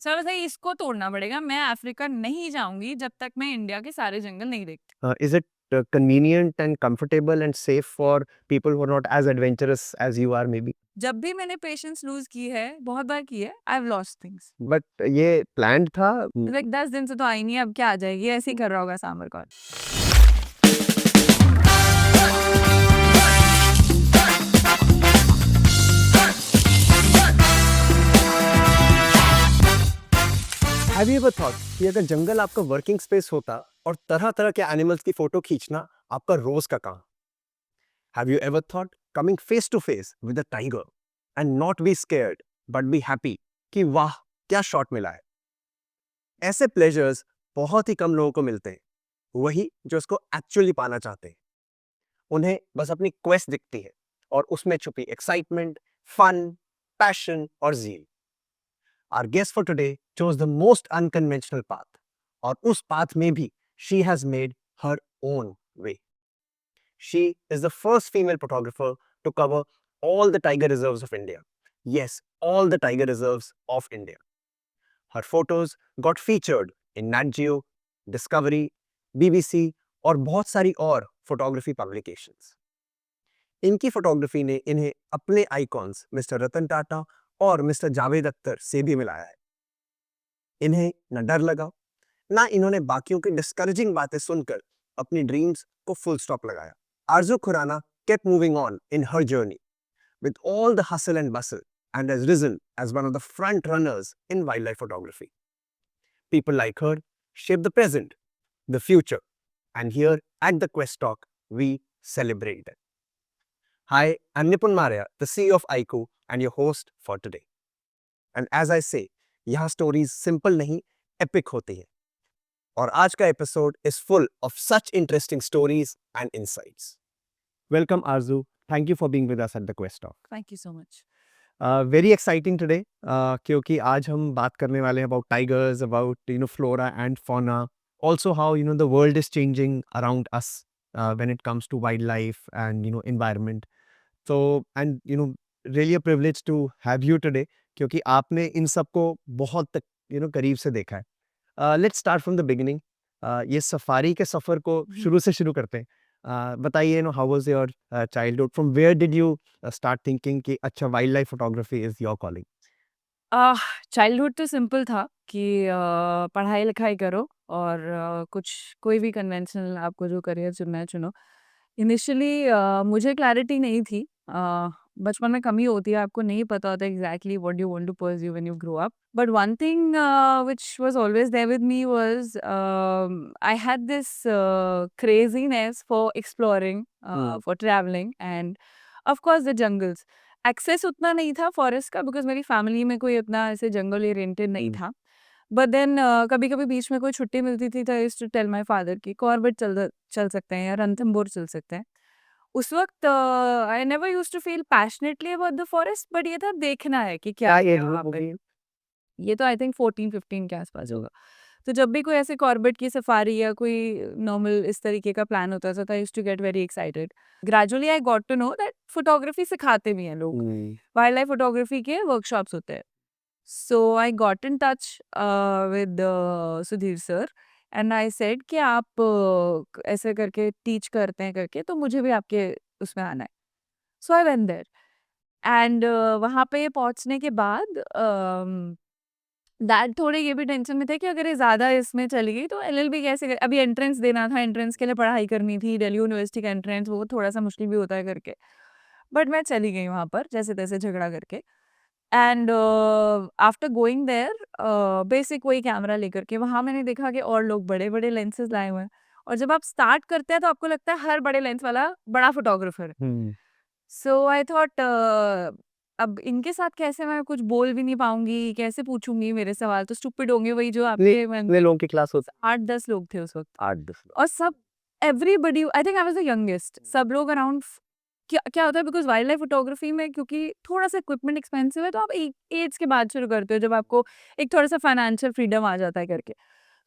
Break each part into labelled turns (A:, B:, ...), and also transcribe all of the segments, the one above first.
A: Sir सही इसको तोड़ना पड़ेगा। मैं अफ्रीका नहीं जाऊंगी जब तक मैं इंडिया के सारे जंगल नहीं देखती।
B: Is it convenient and comfortable and safe for people who are not as adventurous as you are maybe?
A: जब भी मैंने पेशेंस लूज की है, बहुत बार की है, I have lost things.
B: But ये planned था?
A: लाइक 10 दिन से तो आई नहीं है, अब क्या आ जाएगी? ऐसे ही कर रहा होगा sambar Kaur.
B: Have you ever thought कि अगर जंगल आपका वर्किंग स्पेस होता और तरह तरह के एनिमल्स की फोटो खींचना आपका रोज का काम? Have you ever thought coming face to face with a tiger and not be scared but be happy कि वाह क्या शॉट मिला है? ऐसे प्लेजर्स बहुत ही कम लोगों को मिलते हैं, वही जो इसको एक्चुअली पाना चाहते हैं। उन्हें बस अपनी क्वेस्ट दिखती है और उसमें छुपी एक्साइटमेंट, फन, पैशन और जील। Our guest for today chose the most unconventional path, और उस path में भी she has made her own way. She is the first female photographer to cover all the tiger reserves of India. Yes, all the tiger reserves of India. Her photos got featured in Nat Geo, Discovery, BBC और बहुत सारी और photography publications. इनकी photography ने इन्हें अपने icons mister Ratan Tata और mister Javed Akhtar से भी मिलाया है। इन्हें न डर लगा, ना इन्होंने बाकियों की डिस्करेजिंग बातें सुनकर अपनी ड्रीम्स को फुल स्टॉप लगाया। आरजू Khurana kept moving on in her journey with all the hustle and bustle and has risen as one of the front runners in wildlife photography. People like her shape the present, the future, and here at the Quest Talk, we celebrate them. Hi, I'm Nipun Maria, the CEO of ICO and your host for today. And as I say, यहाँ stories simple नहीं, epic होती है। और आज का episode is full of such interesting stories and insights. Welcome Arzu. Thank you for being with us at the Quest Talk.
A: Thank you so much.
B: Very exciting today क्योंकि आज हम बात करने वाले हैं about tigers, about flora and fauna, also how the world is changing around us when it comes to wildlife and environment. So and really a privilege to have you today क्योंकि आपने इन सबको बहुत करीब से देखा है। Let's start from the beginning. ये safari के सफर को शुरू से शुरू करते हैं। बताइए how was your childhood, from where did you start thinking कि अच्छा wild life photography is your calling?
A: Childhood तो सिंपल था कि पढ़ाई लिखाई करो और कुछ कोई भी कन्वेंशनल आपको जो करियर चुनना है चुनो। इनिशियली मुझे क्लैरिटी नहीं थी। बचपन में कमी होती है, आपको नहीं पता होता exactly what you want to pursue when you grow up. But one thing which was always there with me was I had this craziness for exploring, for travelling and of course the jungles. Access उतना नहीं था forest का because मेरी family में कोई उतना ऐसे जंगल oriented नहीं था। बट देन कभी-कभी बीच में कोई छुट्टी मिलती थी तो I used to tell my father कि कॉर्बेट चल सकते हैं या रणथंभौर चल सकते हैं। उस वक़्त I never used to feel passionately about the forest, but ये था देखना है कि क्या
B: क्या
A: है
B: एज
A: वहाँ
B: हो
A: पे।
B: गई?
A: ये तो आई थिंक 14-15 के आस-पास होगा। तो जब भी कोई ऐसे कॉर्बेट की सफारी या कोई नॉर्मल इस तरीके का प्लान होता था तो I used to get very excited. Gradually I got to know that photography सिखाते भी हैं लोग। वाइल्ड लाइफ फोटोग्राफी के वर्कशॉप्स होते हैं। So I got in touch with Sudhir sir and I said कि आप ऐसे करके टीच करते हैं करके तो मुझे भी आपके उसमें आना है। So I went there and वहाँ पे पहुँचने के बाद डैड थोड़े ये भी टेंशन में थे कि अगर ये ज़्यादा इसमें चली गई तो एलएलबी कैसे कर, अभी एंट्रेंस देना था, एंट्रेंस के लिए पढ़ाई करनी थी, दिल्ली यूनिवर्सिटी का एंट्रेंस वो थोड़ा सा मुश्किल भी होता है करके। बट मैं चली गई वहाँ पर जैसे तैसे झगड़ा करके। And after going there basic वही कैमरा लेकर के वहाँ मैंने देखा कि और लोग बड़े-बड़े लेंसेज़ लाए हुए हैं और जब आप स्टार्ट करते हैं तो आपको लगता है हर बड़े लेंस वाला बड़ा फोटोग्राफर है।
B: हम्म।
A: सो आई थॉट अब इनके साथ कैसे मैं कुछ बोल भी नहीं पाऊँगी, कैसे पूछूँगी, मेरे सवाल तो स्टूपिड होंगे वही जो
B: कितने
A: आपके मन
B: कितने लोगों की क्लास होती?
A: 8-10 लोग थे उस वक़्त।
B: 8-10 लोग।
A: और सब everybody I think I was the youngest, सब लोग अराउंड क्या क्या होता है बिकॉज़ वाइल्ड लाइफ फोटोग्राफी में क्योंकि थोड़ा-सा इक्विपमेंट एक्सपेंसिव है तो आप एक एज के बाद शुरू करते हो जब आपको एक थोड़ा-सा फाइनेंशियल फ्रीडम आ जाता है करके।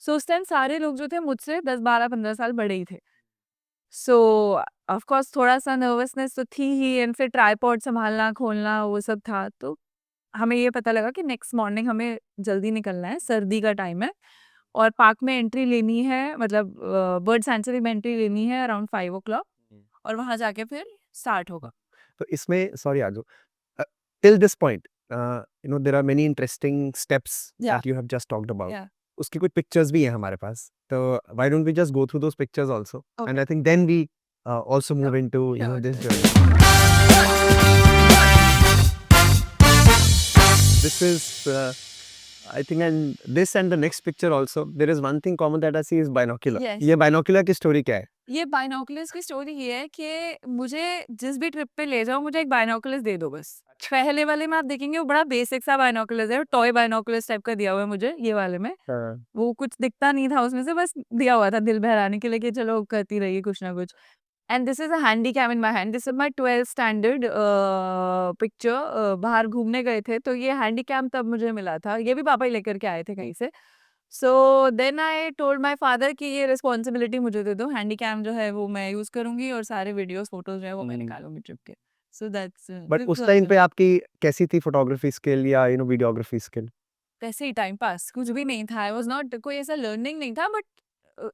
A: सो उस टाइम सारे लोग जो थे मुझसे 10, 12, 15 साल बड़े ही थे। सो ऑफ कोर्स थोड़ा-सा नर्वसनेस तो थी ही एंड फिर ट्राइपॉड सँभालना, खोलना वो सब था। तो हमें ये पता लगा कि नेक्स्ट मॉर्निंग हमें जल्दी निकलना है, सर्दी का टाइम है और पार्क में एंट्री लेनी है, मतलब बर्ड सेंचुरी में एंट्री लेनी है अराउंड 5 o'clock और वहाँ जाके फिर स्टार्ट होगा।
B: तो इसमें सॉरी आजू, till this point you know there are many interesting steps
A: या
B: that you have just talked about,
A: या
B: उसकी कुछ पिक्चर्स भी हैं हमारे पास, तो why don't we just go through those pictures also and
A: okay
B: I think then we also move into you know
A: sure
B: this
A: sure
B: journey. This is I think and this and the next picture also there is one thing common that I see is binocular.
A: Yes.
B: ये binocular की story क्या है?
A: ये binoculars की story ये है कि मुझे जिस भी ट्रिप पे ले जाओ मुझे एक बाइनोकुलर्स दे दो बस। पहले वाले में आप देखेंगे वो बड़ा बेसिक सा बाइनोकुलर्स है, टॉय बाइनोकुलर्स टाइप का दिया हुआ है मुझे ये वाले में।
B: हाँ,
A: वो कुछ दिखता नहीं था उसमें से, बस दिया हुआ था दिल बहलाने के लिए कि चलो करती रहिए कुछ ना कुछ। And this is a handy cam in my hand, this is my 12th standard picture. बाहर घूमने गए थे तो ये हैंडी कैम तब मुझे मिला था, ये भी पापा ही लेकर के आए थे कहीं से। So then I told my father कि ये रिस्पॉन्सिबिलिटी मुझे दे दो, हैंडी कैम जो है वो मैं यूज करूंगी और सारे वीडियोस फोटोज जो है वो मैं निकालूंगी ट्रिप के। सो दैट्स
B: बट उस टाइम पे आपकी कैसी थी फोटोग्राफी स्किल या यू नो वीडियोग्राफी स्किल?
A: वैसे ही टाइम पास, कुछ भी नहीं था। आई वाज नॉट, कोई ऐसा लर्निंग नहीं था, बट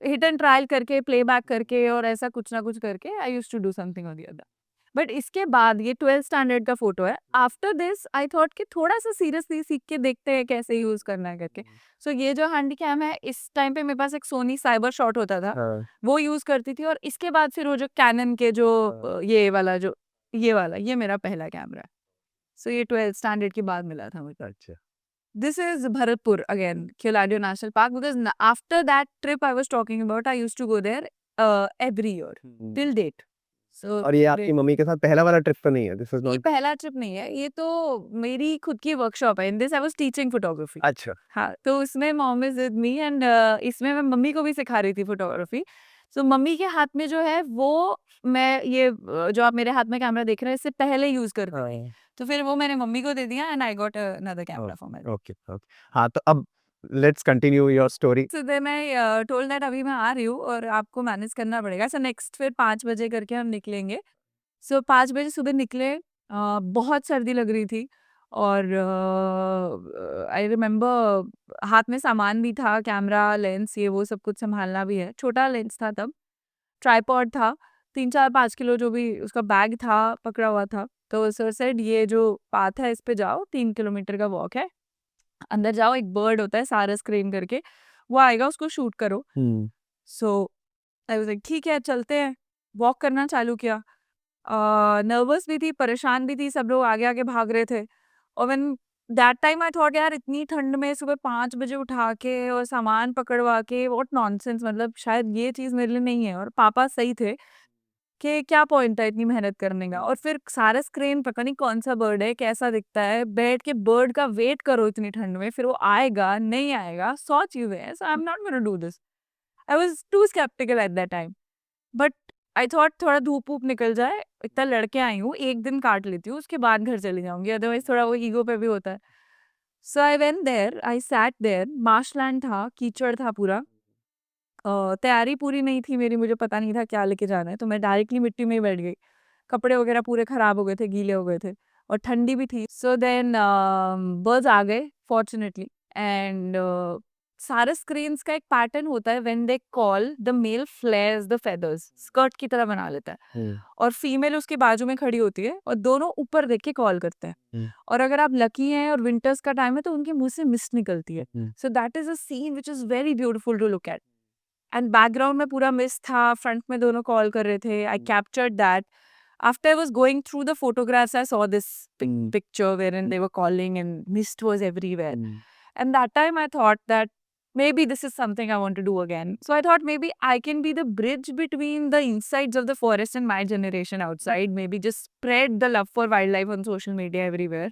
A: हिट एंड ट्रायल करके, प्लेबैक करके और ऐसा कुछ ना कुछ करके I used to do something और द अदर। बट इसके बाद ये 12th स्टैंडर्ड का फोटो है। आफ्टर दिस आई थॉट कि थोड़ा सा सीरियसली सीख के देखते हैं कैसे यूज करना है करके। सो ये जो हैंडी कैम है, इस टाइम पे मेरे पास एक सोनी साइबर शॉट होता था,
B: हाँ,
A: वो यूज करती थी। और इसके बाद फिर वो जो कैनन के जो ये वाला जो ये मेरा पहला कैमरा है। सो ये 12th स्टैंडर्ड के बाद मिला था मुझे।
B: अच्छा।
A: This is Bharatpur again, Kyoladeo National Park, because after that trip I was talking about, I used to go there every year till date. So
B: और ये आपकी मम्मी के साथ पहला वाला ट्रिप तो नहीं है? दिस इज
A: ये
B: नॉट।
A: पहला ट्रिप नहीं है, ये तो मेरी खुद की वर्कशॉप है। In this I was teaching photography.
B: अच्छा।
A: हाँ, तो उसमें mom is with me and इसमें मैं मम्मी को भी सिखा रही थी फोटोग्राफी। सो मम्मी के हाथ में जो है वो मैं ये जो आप मेरे हाथ में कैमरा देख रहे हैं इससे पहले यूज करती थी। तो फिर वो मैंने मम्मी को दे दिया and I got another camera for my.
B: Okay okay. हाँ, तो अब let's continue your story.
A: So then I told that अभी मैं आ रही हूँ और आपको मैनेज करना पड़ेगा। सो नेक्स्ट फिर 5 बजे करके हम निकलेंगे। सो 5 बजे सुबह निकले। बहुत सर्दी लग रही थी और आई रिमेम्बर हाथ में सामान भी था, कैमरा, लेंस, ये वो सब कुछ संभालना भी है। छोटा लेंस था तब, ट्राइपॉड था, 3-4-5 किलो जो भी उसका बैग था पकड़ा हुआ था। तो सर सेड ये जो पाथ है इस पे जाओ, 3 किलोमीटर का वॉक है, अंदर जाओ, एक बर्ड होता है सारस क्रेन करके, वो आएगा, उसको शूट करो। सो आई वाज लाइक ठीक है चलते हैं। वॉक करना चालू किया। नर्वस भी थी, परेशान भी थी, सब लोग आगे आगे भाग रहे थे। और when that time I thought यार इतनी ठंड में सुबह 5 बजे उठा के और सामान पकड़वा के, व्हाट नॉनसेंस, मतलब शायद ये चीज मेरे लिए नहीं है। और पापा सही थे कि क्या पॉइंट है इतनी मेहनत करने का। और फिर सारा स्क्रीन पता नहीं कौन सा बर्ड है, कैसा दिखता है, बैठ के बर्ड का वेट करो इतनी ठंड में, फिर वो आएगा नहीं आएगा, 100 चीजें हैं। So I am not gonna do this. I was too skeptical at that time. But I thought थोड़ा धूप वूप निकल जाए, इतना लड़के आई हूँ, एक दिन काट लेती हूँ, उसके बाद घर चली जाऊंगी, अदरवाइज थोड़ा वो ईगो पे भी होता है। So I went there, I sat there, marshland था, कीचड़ था पूरा। तैयारी पूरी नहीं थी मेरी, मुझे पता नहीं था क्या लेके जाना है, तो मैं डायरेक्टली मिट्टी में ही बैठ गई। कपड़े वगैरह पूरे खराब हो गए थे, गीले हो गए थे और ठंडी भी थी। सो देन बर्ड्स आ गए फॉर्चुनेटली। एंड सारे स्क्रीन्स का एक पैटर्न होता है, when they call the male flares the feathers, skirt की तरह बना लेता है और फीमेल उसके बाजू में खड़ी होती है और दोनों ऊपर देख के कॉल करते हैं। और अगर आप लकी हैं और विंटर्स का टाइम है तो उनके मुंह से मिस्ट निकलती है। So that is a scene which is very beautiful to look at. And background में पूरा मिस्ट था, फ्रंट में दोनों कॉल कर रहे थे। आई captured that. After I was going through the photographs, I saw this picture wherein they were calling and mist was everywhere. And that time I thought that maybe this is something I want to do again. So I thought maybe I can be the bridge between the insides of the forest and my generation outside. Maybe just spread the love for wildlife on social media everywhere.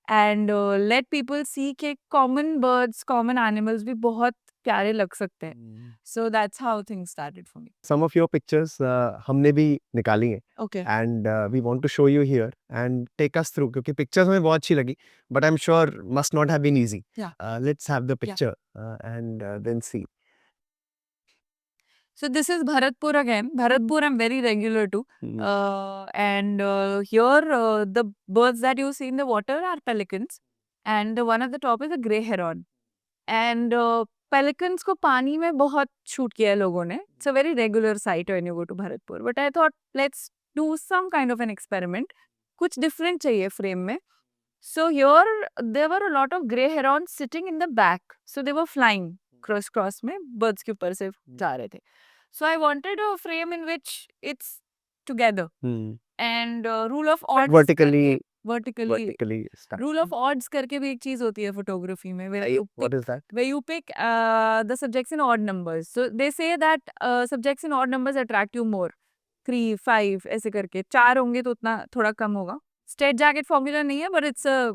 A: And let people see कि common birds, common animals भी बहुत प्यारे लग सकते हैं. So that's how things started for me.
B: Some of your pictures हमने भी निकाली हैं
A: Okay.
B: and we want to show you here and take us through क्योंकि pictures हमें बहुत अच्छी लगी but I'm sure must not have been easy.
A: Yeah.
B: Let's have the
A: Yeah.
B: picture and then see.
A: So this is Bharatpur again. Bharatpur I'm very regular to. And here the birds that you see in the water are pelicans. And one of the top is a grey heron. एंड pelicans को पानी में बहुत shoot किया है लोगों ने. It's a very regular sight when you go to Bharatpur, but I thought let's do some kind of an experiment. कुछ डिफरेंट चाहिए फ्रेम में. So here there were a lot of grey herons sitting in the back. So they were flying cross में birds के ऊपर से जा रहे थे. So I wanted a frame in which it's together. And rule of odds
B: Vertically,
A: vertically
B: vertically stacked.
A: rule of odds करके भी एक चीज होती है photography में,
B: What is that?
A: where you pick the subjects in odd numbers. So they say that subjects in odd numbers attract you more. 3, 5 ऐसे करके. 4 होंगे तो उतना थोड़ा कम होगा. स्ट्रेट जैकेट फॉर्मूला नहीं है, but it's a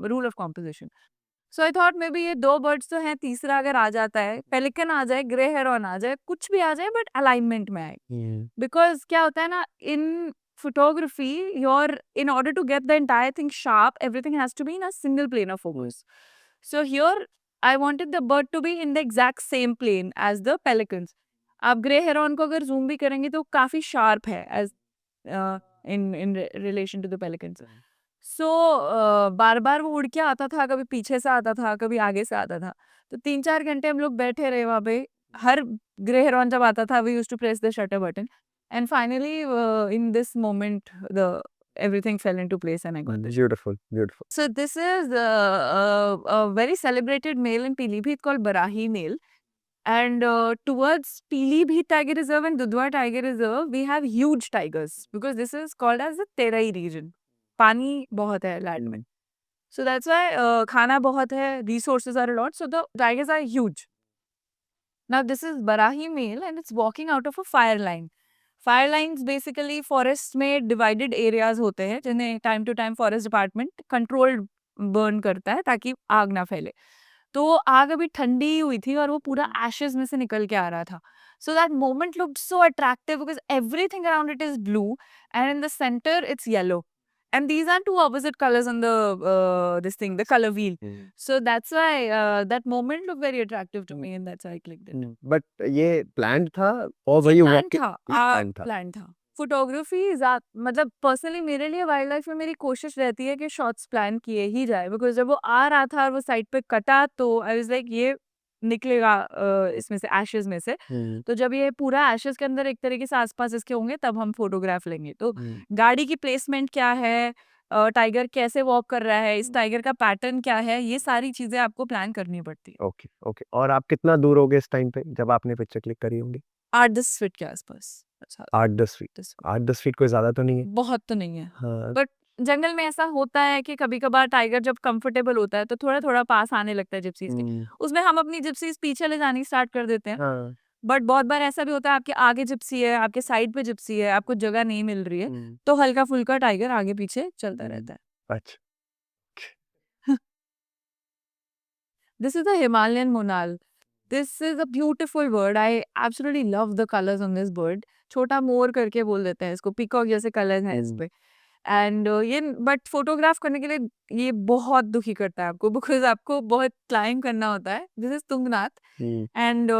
A: rule of composition. So I thought may be ये 2 बर्ड्स तो हैं, तीसरा अगर आ जाता है, पेलिकन आ जाए, ग्रे हेरॉन आ जाए, कुछ भी आ जाए बट अलाइनमेंट में आए. बिकॉज क्या होता है ना, इन photography, in order to get the entire thing sharp, everything has to be in a single plane of focus. So here I wanted the bird to be in the exact same plane as the pelicans. आप grey heron को अगर zoom भी करेंगे तो काफी sharp है as in relation to the pelicans. So बार बार वो उड़ के आता था, कभी पीछे से आता था, कभी आगे से आता था. तो 3-4 घंटे हम लोग बैठे रहे वहाँ पे. हर ग्रे हेरॉन जब आता था, we used to press the shutter button. And finally, in this moment, everything fell into place and I got this.
B: Beautiful, beautiful.
A: So this is a very celebrated male in Pilibhit called Barahi male. And towards Pilibhit Tiger Reserve and Dudhwa Tiger Reserve, we have huge tigers because this is called as the Terai region. पानी बहुत है land में. So that's why खाना बहुत है, resources are a lot. So the tigers are huge. Now this is Barahi male and it's walking out of a fire line. Fire lines basically forest में divided areas होते हैं जिन्हें time to time forest department controlled burn करता है ताकि आग ना फैले. तो आग अभी ठंडी हुई थी और वो पूरा एशेज में से निकल के आ रहा था. So that moment looked so attractive because everything around it is blue and in the centre it's yellow. And these are two opposite colors on the this thing, the color wheel. So that's why that moment looked very attractive to me, and that's why I clicked it.
B: But ये planned था or were you
A: plan
B: walking?
A: था.
B: Planned था.
A: Plan था. Photography मतलब personally मेरे लिए wild life में मेरी कोशिश रहती है कि शॉट्स प्लान किए ही जाए. बिकॉज जब वो आ रहा था और वो साइड पे कटा तो आई वाज लाइक ये निकलेगा इसमें से, एशेज में से. तो जब ये पूरा एशेज के अंदर एक तरीके से आसपास इसके होंगे तब हम फोटोग्राफ लेंगे. तो गाड़ी की प्लेसमेंट क्या है, टाइगर कैसे वॉक कर रहा है, इस टाइगर का पैटर्न क्या है, ये सारी चीजें आपको प्लान करनी पड़ती है.
B: Okay okay. और आप कितना दूर हो गए इस टाइम पे जब आपने पिक्चर क्लिक करी होंगी?
A: 8-10 फीट के आसपास. अच्छा,
B: 8-10 फीट.
A: 10 फीट.
B: 8-10 फीट कोई ज्यादा तो नहीं है?
A: बहुत तो नहीं है.
B: हाँ.
A: बट जंगल में ऐसा होता है कि कभी कभार टाइगर जब कंफर्टेबल होता है तो थोड़ा थोड़ा पास आने लगता है जिप्सीज के. उसमें हम अपनी जिप्सीज पीछे ले जानी स्टार्ट कर देते हैं.
B: हाँ.
A: बट बहुत बार ऐसा भी होता है आपके आगे जिप्सी है, आपके साइड पे जिप्सी है, आपको जगह नहीं मिल रही है, तो हल्का फुल्का टाइगर आगे पीछे चलता रहता है.
B: अच्छा.
A: This is the Himalayan monal. This is a beautiful bird. I absolutely love the colors on this bird. छोटा मोर करके बोल देते हैं इसको, पीकॉक जैसे कलर है इस पे. एंड ये बट फोटोग्राफ करने के लिए ये बहुत दुखी करता है आपको बिकॉज आपको बहुत क्लाइंब करना होता है. This is Tungnath and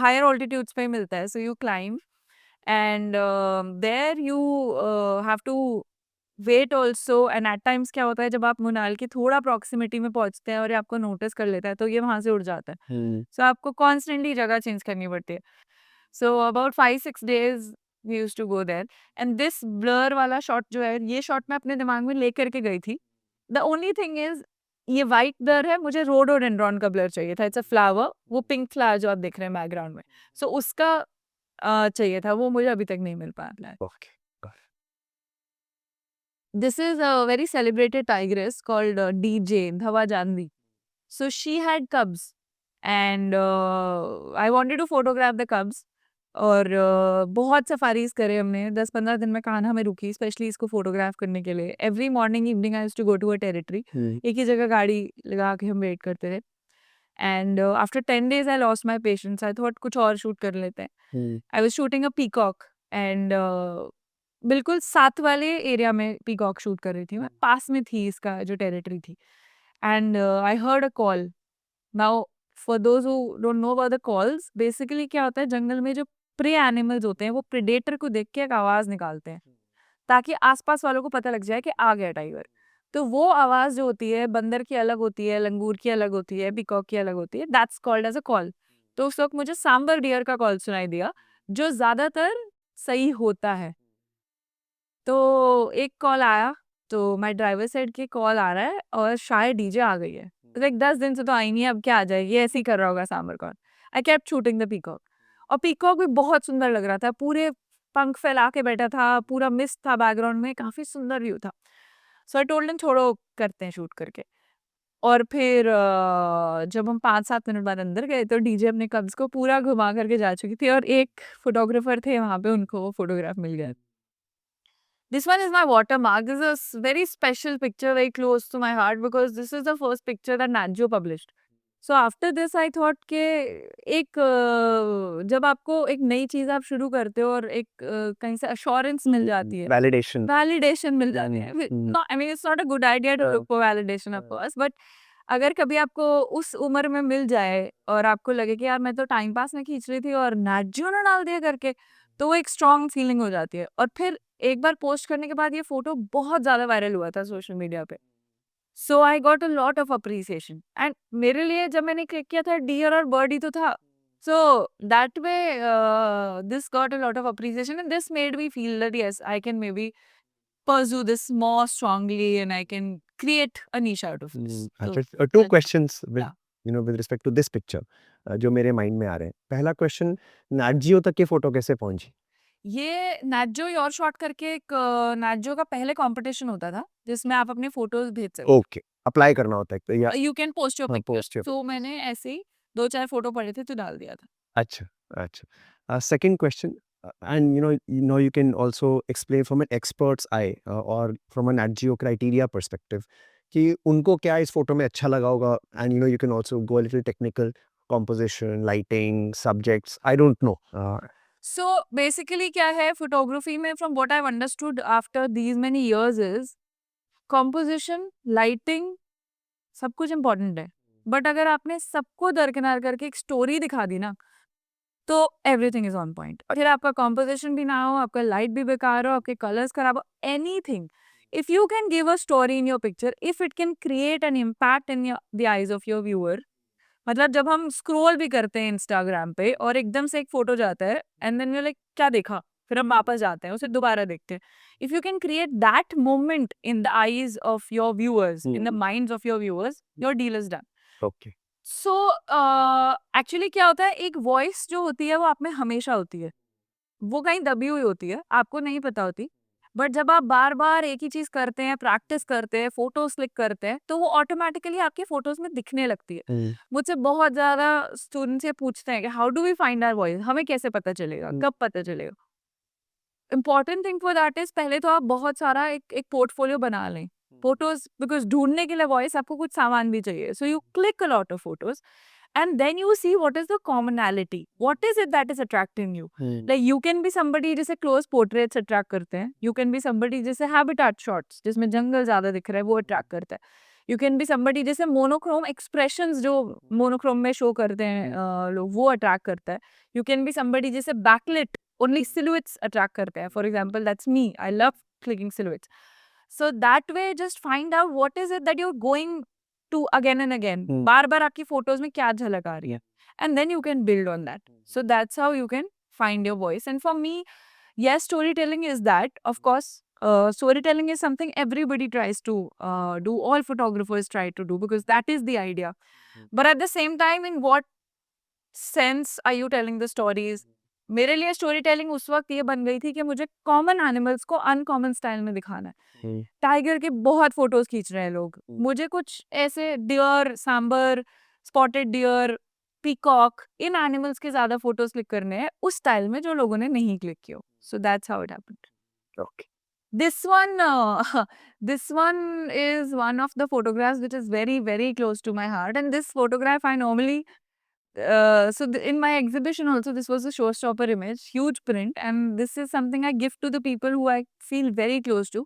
A: higher altitudes पे मिलता है. So you climb and there you have to wait also. And at times क्या होता है जब आप मुनाल की थोड़ा प्रॉक्सिमिटी में पहुंचते हैं और ये आपको नोटिस कर लेता है तो ये वहां से उड़ जाता है. सो आपको कॉन्स्टेंटली जगह चेंज करनी पड़ती है. So about 5-6 days we used to go there. And this blur वाला शॉट जो है, ये शॉट मैं अपने दिमाग में लेकर के गई थी. द ओनली थिंग इज ये वाइट ब्लर है, मुझे रोडोडेंड्रॉन का ब्लर चाहिए था. इट्स अ फ्लावर, वो पिंक फ्लावर जो आप देख रहे हैं बैकग्राउंड में. सो उसका चाहिए था, वो मुझे अभी तक नहीं मिल पाया.
B: Okay.
A: This is a very celebrated tigress called DJ Dhawa Jandi. So she had cubs and I wanted to photograph the cubs. और बहुत सफारीज करे हमने. 10-15 दिन में कान्हा में रुकी स्पेशली इसको फोटोग्राफ करने के लिए. Every morning evening I used to go to a territory. एक ही जगह गाड़ी लगा के हम वेट करते थे. And after 10 days I lost my patience. I thought कुछ और शूट कर लेते हैं. I was shooting a peacock and बिल्कुल साथ वाले एरिया में पीकॉक शूट कर रही थी मैं. पास में थी इसका जो टेरिटरी थी. And I heard a call. Now for those who don't know about the calls, basically क्या होता है जंगल में जो प्रे एनिमल्स होते हैं वो प्रेडेटर को देख के एक आवाज निकालते हैं ताकि आसपास वालों को पता लग जाए कि आ गया टाइगर. तो वो आवाज जो होती है बंदर की अलग होती है, लंगूर की अलग होती है, पीकॉक की अलग होती है, that's called as a call. तो उस वक्त मुझे सांबर डियर का कॉल सुनाई दिया, जो ज्यादातर सही होता है। तो एक कॉल आया, तो माय ड्राइवर साइड की कॉल आ रहा है और शायद डीजे आ गई है। लाइक 10 दिन से तो आई नहीं है, अब क्या आ जाएगी, ऐसे ही कर रहा होगा sambar call. I kept shooting the peacock, और पीकॉक भी बहुत सुंदर लग रहा था, पूरे पंख फैला के बैठा था, पूरा मिस्ट था बैकग्राउंड में, काफी सुंदर व्यू था। सो आई टोल्ड हिम छोड़ो, करते हैं शूट करके। और फिर जब हम 5-7 मिनट बाद अंदर गए तो डीजे अपने कब्ज को पूरा घुमा करके जा चुकी थी, और एक फोटोग्राफर थे वहां पे, उनको वो फोटोग्राफ मिल गया। This one is my watermark. This is a very special picture, very close to my heart, because this is the first picture that Nat Geo published. So after this I thought कि एक जब आपको एक नई चीज आप शुरू करते हो और एक कहीं से अश्योरेंस मिल जाती है,
B: वैलिडेशन
A: वैलिडेशन मिल जाती है। I mean it's not a good idea to look for validation of course, but अगर कभी आपको उस उम्र में मिल जाए और आपको लगे कि यार मैं तो टाइम पास में खींच रही थी और Nat Geo ने डाल दिया करके, तो वो एक स्ट्रॉन्ग फीलिंग हो जाती है। और फिर एक बार पोस्ट करने के बाद ये फोटो बहुत ज्यादा वायरल हुआ था सोशल मीडिया पे। So I got a lot of appreciation, and मेरे लिए जब मैंने क्लिक किया था डियर और बर्ड ही तो था। सो that way this got a lot of appreciation, and this made me feel that yes I can may be pursue this more strongly and I can create a niche out of this. So
B: अच्छा, to
A: that,
B: questions with
A: yeah.
B: With respect to this picture जो मेरे mind में आ रहे हैं। पहला question, Nat Geo तक ये photo कैसे पहुंची?
A: ये नाटजो योर शॉट करके एक नाटजो का पहले कंपटीशन होता था जिसमें आप अपने फोटोज भेज सकते
B: ओके, अप्लाई करना होता है तो या
A: हो, यू कैन पोस्ट योर
B: हाँ,
A: पिक्चर्स।
B: पोस्ट
A: तो मैंने ऐसे ही 2-4 फोटो पड़े थे तो डाल दिया था।
B: अच्छा, अच्छा। Second question, and you can also explain from an expert's eye, or from an Nat Geo criteria perspective कि उनको क्या इस फोटो में अच्छा लगा होगा, and you can also go a little technical, composition, lighting, subjects, I don't know.
A: So basically क्या है फोटोग्राफी में, from what I have understood after these many years, is composition, lighting, सब कुछ इम्पोर्टेंट है। बट अगर आपने सबको दरकिनार करके एक स्टोरी दिखा दी ना, तो एवरीथिंग इज ऑन पॉइंट। फिर आपका कॉम्पोजिशन भी ना हो, आपका लाइट भी बेकार हो, आपके कलर्स खराब हो, anything, if you can give a story in your picture, if it can create an impact in the eyes of your viewer. मतलब जब हम स्क्रॉल भी करते हैं इंस्टाग्राम पे और एकदम से एक फोटो जाता है एंड देन वी लाइक क्या देखा, फिर हम वापस जाते हैं उसे दोबारा देखते हैं। If you can create that moment in the eyes of your viewers, in the minds of your viewers, your deal is done.
B: Okay.
A: So actually क्या होता है, एक वॉइस जो होती है वो आप में हमेशा होती है, वो कहीं दबी हुई होती है, आपको नहीं पता होती। बट जब आप बार बार एक ही चीज करते हैं, प्रैक्टिस करते हैं, फोटोज क्लिक करते हैं, तो वो ऑटोमेटिकली आपकी फोटोज में दिखने लगती है। मुझसे बहुत ज्यादा स्टूडेंट्स ये पूछते हैं कि how do we find our voice, हमें कैसे पता चलेगा, कब पता चलेगा। Important thing for that is, पहले तो आप बहुत सारा एक पोर्टफोलियो बना लें फोटोज, बिकॉज ढूंढने के लिए वॉइस आपको कुछ सामान भी चाहिए। So you click a lot of photos and then you see what is the commonality, what is it that is attracting you. Like you can be somebody जैसे close portraits attract करते हैं, you can be somebody जैसे habitat shots जिसमें जंगल ज्यादा दिख रहा है वो attract करता है, you can be somebody जैसे monochrome expressions जो monochrome में show करते हैं लोग, वो attract करता है, you can be somebody जैसे backlit only silhouettes attract करते हैं, for example that's me, I love clicking silhouettes. So that way just find out what is it that you're going to again and again, बार बार आपकी photos में क्या झलक आ रही है, and then you can build on that. So that's how you can find your voice. And for me, yes, storytelling is that, of course. Storytelling is something everybody tries to do, all photographers try to do, because that is the idea. But at the same time, in what sense are you telling the stories? मेरे लिए story telling उस वक्त ये बन गई थी कि मुझे कॉमन एनिमल्स को अनकॉमन स्टाइल में दिखाना है। टाइगर के बहुत फोटोज खींच रहे हैं लोग, मुझे कुछ ऐसे deer, sambar, spotted deer, peacock, इन एनिमल्स के ज्यादा फोटोज क्लिक करने हैं उस स्टाइल में जो लोगों ने नहीं क्लिक किया। So that's how it happened.
B: Okay.
A: This one, this one is one of the photographs which is very, very close to my heart. And this photograph I normally, in my exhibition also, this was a showstopper image, huge print, and this is something I give to the people who I feel very close to.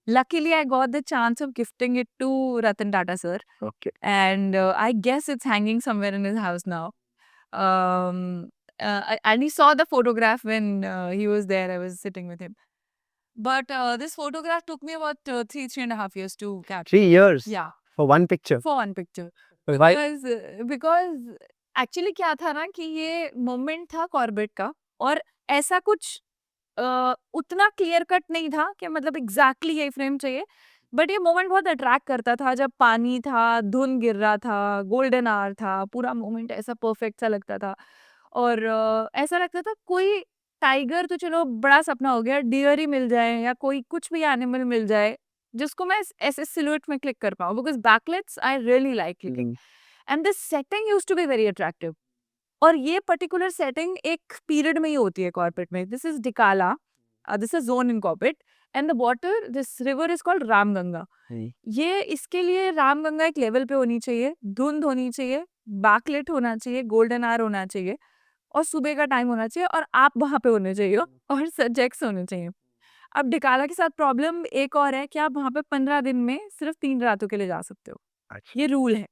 A: Luckily, I got the chance of gifting it to Ratan Tata sir,
B: Okay.
A: and I guess it's hanging somewhere in his house now. And he saw the photograph when he was there. I was sitting with him. But this photograph took me about 3.5 years to capture.
B: 3 years
A: Yeah,
B: for one picture.
A: for one picture.
B: Why?
A: Because actually क्या था ना कि ये moment था Corbett का, और ऐसा कुछ उतना क्लियर कट नहीं था कि मतलब एग्जैक्टली यही फ्रेम चाहिए, बट ये मोमेंट बहुत अट्रैक्ट करता था। जब पानी था, धुंध गिर रहा था, गोल्डन आवर था, पूरा मोमेंट ऐसा परफेक्ट सा लगता था। और ऐसा लगता था कोई टाइगर तो चलो बड़ा सपना हो गया, डियर ही मिल जाए या कोई कुछ भी एनिमल मिल जाए जिसको मैं ऐसे सिलुएट में क्लिक कर पाऊँ, because backlights I really like clicking, and this setting used to be very attractive. और ये पर्टिकुलर सेटिंग एक पीरियड में ही होती है कॉर्बेट में। This is Dhikala, this is zone in Corbett, and the water, this river is called Ramganga. ये इसके लिए रामगंगा एक लेवल पे होनी चाहिए, धुंध होनी चाहिए, बैकलेट होना चाहिए, गोल्डन आवर होना चाहिए, और सुबह का टाइम होना चाहिए, और आप वहां पे होने चाहिए, और सब्जेक्ट्स होने चाहिए। अब डिकाला के साथ प्रॉब्लम एक और है कि आप वहां पे 15 दिन में सिर्फ 3 रातों के लिए जा सकते हो,
B: अच्छा।
A: ये रूल है।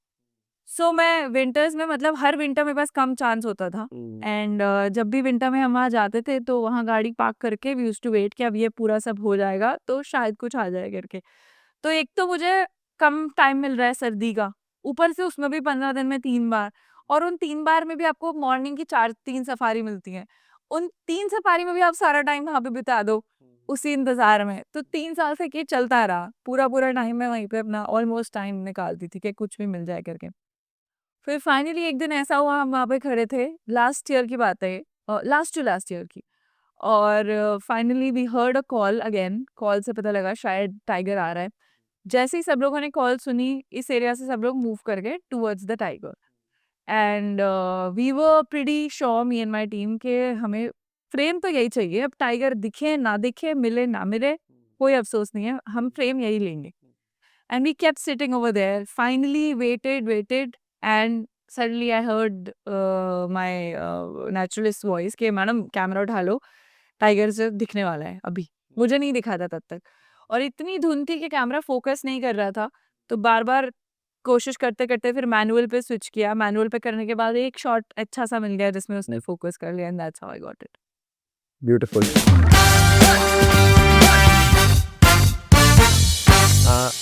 A: सो मैं विंटर्स में, मतलब हर विंटर मेरे पास कम चांस होता था, एंड जब भी विंटर में हम वहाँ जाते थे तो वहाँ गाड़ी पार्क करके वी यूज्ड टू वेट कि अब ये पूरा सब हो जाएगा तो शायद कुछ आ जाए करके। तो एक तो मुझे कम टाइम मिल रहा है सर्दी का, ऊपर से उसमें भी 15 दिन में 3 बार, और उन 3 बार में भी आपको मॉर्निंग की 4 3 सफारी मिलती है। उन 3 सफारी में भी आप सारा टाइम वहां पे बिता दो उसी इंतजार में। तो 3 साल से ये चलता रहा, पूरा पूरा टाइम मैं वहीं पे अपना ऑलमोस्ट टाइम निकालती थी कि कुछ भी मिल जाए करके। फिर फाइनली एक दिन ऐसा हुआ, हम वहाँ पे खड़े थे, लास्ट ईयर की बात है ये, लास्ट टू लास्ट ईयर की, और finally we heard a call again, call से पता लगा शायद टाइगर आ रहा है। जैसे ही सब लोगों ने कॉल सुनी, इस एरिया से सब लोग मूव कर गए towards the tiger, and we were pretty sure, me and my team, के हमें फ्रेम तो यही चाहिए, अब टाइगर दिखे ना दिखे, मिले ना मिले, कोई अफसोस नहीं है, हम फ्रेम यही लेंगे। And we kept sitting over there. Finally, waited, and suddenly I heard my naturalist voice कि मैडम कैमरा उठा लो, टाइगर से दिखने वाला है अभी। मुझे नहीं दिखा था तब तक, और इतनी धुंध थी कि कैमरा फोकस नहीं कर रहा था, तो बार बार कोशिश करते करते फिर मैनुअल पे स्विच किया। मैनुअल पे करने के बाद एक शॉट अच्छा सा मिल गया जिसमें उसने फोकस कर लिया, and that's how I got it.
B: Beautiful.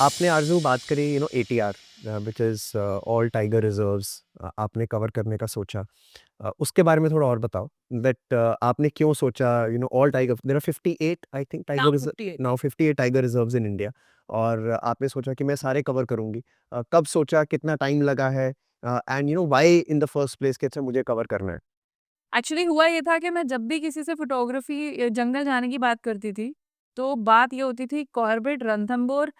B: आपने आरज़ू बात करी ATR which is all tiger reserves आपने कवर करने का सोचा। उसके बारे में थोड़ा और बताओ दैट आपने क्यों सोचा all tiger there are 58 I think
A: Now
B: tiger
A: 58.
B: Now 58 tiger reserves in India और आपने सोचा कि मैं सारे कवर करूँगी। कब सोचा, कितना टाइम लगा है and why in the first place कि अच्छा मुझे कवर करना है?
A: एक्चुअली हुआ ये था कि मैं जब भी किसी से फोटोग्राफी जंगल जाने की बात करती थी, तो बात ये होती थी कॉर्बेट, रणथंभौर,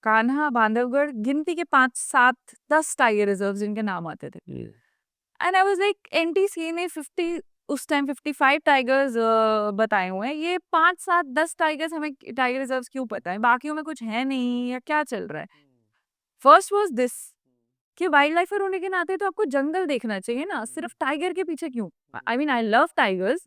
A: कान्हा, बांधवगढ़, गिनती के 5 7 10 टाइगर रिजर्व जिनके नाम आते थे। And I was like NTC ने 50, उस टाइम 55 टाइगर्स बताए हुए हैं, ये 5 7 10 टाइगर्स हमें टाइगर रिजर्व क्यों पता है, बाकियों में कुछ है नहीं या क्या चल रहा है। फर्स्ट वाज दिस कि वाइल्ड लाइफर होने के नाते तो आपको जंगल देखना चाहिए ना, सिर्फ टाइगर के पीछे क्यों? I mean I love tigers,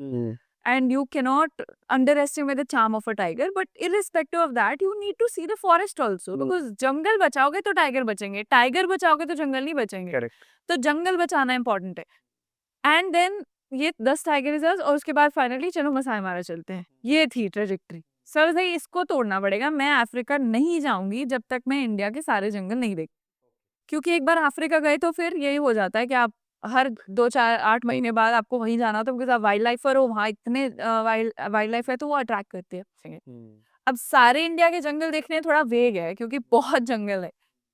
A: and you cannot underestimate the charm of a tiger, but irrespective of that you need to see the forest also, because जंगल बचाओगे तो टाइगर बचेंगे, टाइगर बचाओगे तो जंगल नहीं बचेंगे।
B: करेक्ट।
A: तो जंगल बचाना इंपॉर्टेंट है। एंड देन ये 10 tiger reserve, और उसके बाद फाइनली चलो मसाई मारा चलते हैं, ये थी ट्रेजेक्ट्री। सर भाई इसको तोड़ना पड़ेगा, मैं अफ्रीका नहीं जाऊंगी जब तक मैं इंडिया के सारे जंगल नहीं देख, क्योंकि एक बार अफ्रीका गए तो फिर यही हो जाता है कि आप हर 2 4 8 महीने बाद आपको वहीं जाना होता है, बिकॉज आप वाइल्ड लाइफर हो, वहाँ इतने वाइल्ड लाइफ है तो वो अट्रैक्ट करती है। अब सारे इंडिया के जंगल देखने थोड़ा वेग है क्योंकि बहुत जंगल है,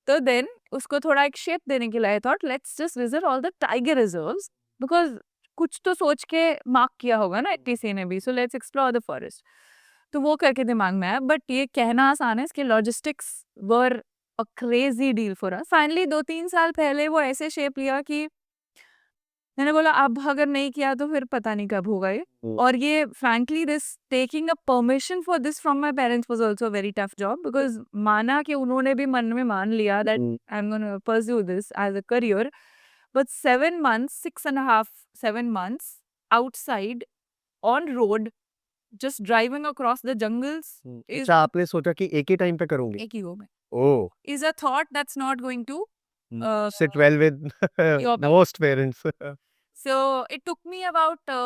A: तो देन उसको थोड़ा एक शेप देने के लिए आई thought let's just visit all the tiger reserves, because कुछ तो सोच के मार्क किया होगा ना टीसी ने भी, so let's explore the forest. तो वो करके दिमाग में आया, बट ये कहना आसान है, इसके logistics were a crazy deal for us. Finally 2 3 साल पहले वो ऐसे शेप लिया कि मैंने बोला अब अगर नहीं किया तो फिर पता नहीं कब होगा ये। और ये frankly this taking a permission for this from my parents was also very tough job, because माना कि उन्होंने भी मन में मान लिया that I am gonna pursue this as a career, but 7 months, 6.5 7 months outside on road, just driving across the jungles is
B: अच्छा आपने सोचा कि एक ही टाइम पे करूँगी?
A: एक ही go में
B: ओह!
A: is a thought that's not going to
B: Sit well with
A: your
B: most parents.
A: So it took me about